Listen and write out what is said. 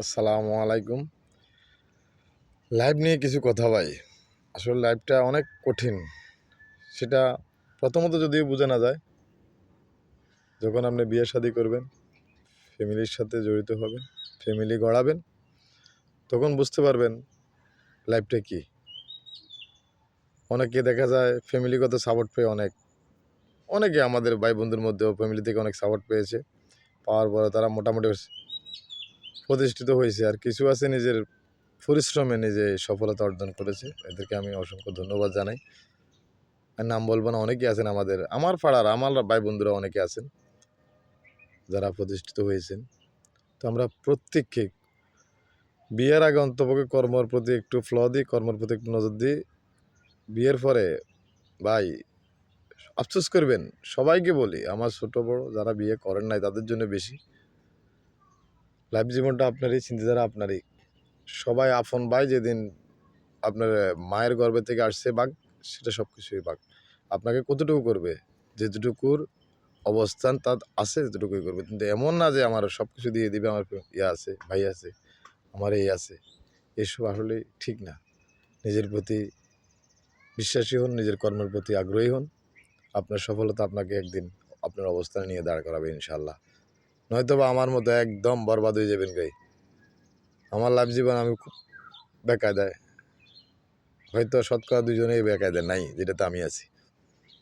আসসালামু আলাইকুম। লাইভ নিয়ে কিছু কথা ভাই। আসলে লাইভটা অনেক কঠিন। সেটা প্রথমত যদিও বোঝা না যায়, যখন আপনি বিয়ে শাদী করবেন, ফ্যামিলির সাথে জড়িত হবেন, ফ্যামিলি গড়াবেন, তখন বুঝতে পারবেন লাইফটা কী। অনেকে দেখা যায় ফ্যামিলিগত সাপোর্ট পেয়ে অনেকে আমাদের ভাই বন্ধুর মধ্যেও ফ্যামিলি থেকে অনেক সাপোর্ট পেয়েছে। পাওয়ার পরে তারা মোটামুটি প্রতিষ্ঠিত হয়েছে। আর কিছু আছে নিজের পরিশ্রমে নিজে সফলতা অর্জন করেছে। এদেরকে আমি অসংখ্য ধন্যবাদ জানাই। আর নাম বলবো না, অনেকেই আছেন আমার পাড়ার আমার ভাই বন্ধুরা অনেকে আছেন যারা প্রতিষ্ঠিত হয়েছেন। তো আমরা প্রত্যেককে বিয়ের আগে অন্তপক্ষে কর্মর প্রতি একটু দিই, কর্মের প্রতি একটু নজর দিই। বিয়ের পরে ভাই আফসোস করবেন, সবাইকে বলি, আমার ছোট বড় যারা বিয়ে করেন নাই তাদের জন্য বেশি। লাইফ জীবনটা আপনারই, চিন্তাধারা আপনারই। সবাই আপন ভাই যেদিন আপনার মায়ের গর্ভে থেকে আসছে বাঘ, সেটা সব কিছুই বাঘ। আপনাকে কতটুকু করবে, যেটুকুর অবস্থান তার আছে যেটুকুই করবে। কিন্তু এমন না যে আমার সব কিছু দিয়ে দিবে, আমার আছে, ভাই আছে, আমার এই আছে। এসব আসলে ঠিক না। নিজের প্রতি বিশ্বাসী হন, নিজের কর্মের প্রতি আগ্রহী হন। আপনার সফলতা আপনাকে একদিন আপনার অবস্থানে নিয়ে দাঁড় করাবে ইনশাল্লাহ। নয়তো বা আমার মতো একদম বরবাদ হয়ে যাবেন গাই। আমার লাইফ জীবন আমি খুব বেকায়দায়, হয়তো শতকরা 2 জনেই বেকায়দায় নাই, যেটাতে আমি আছি।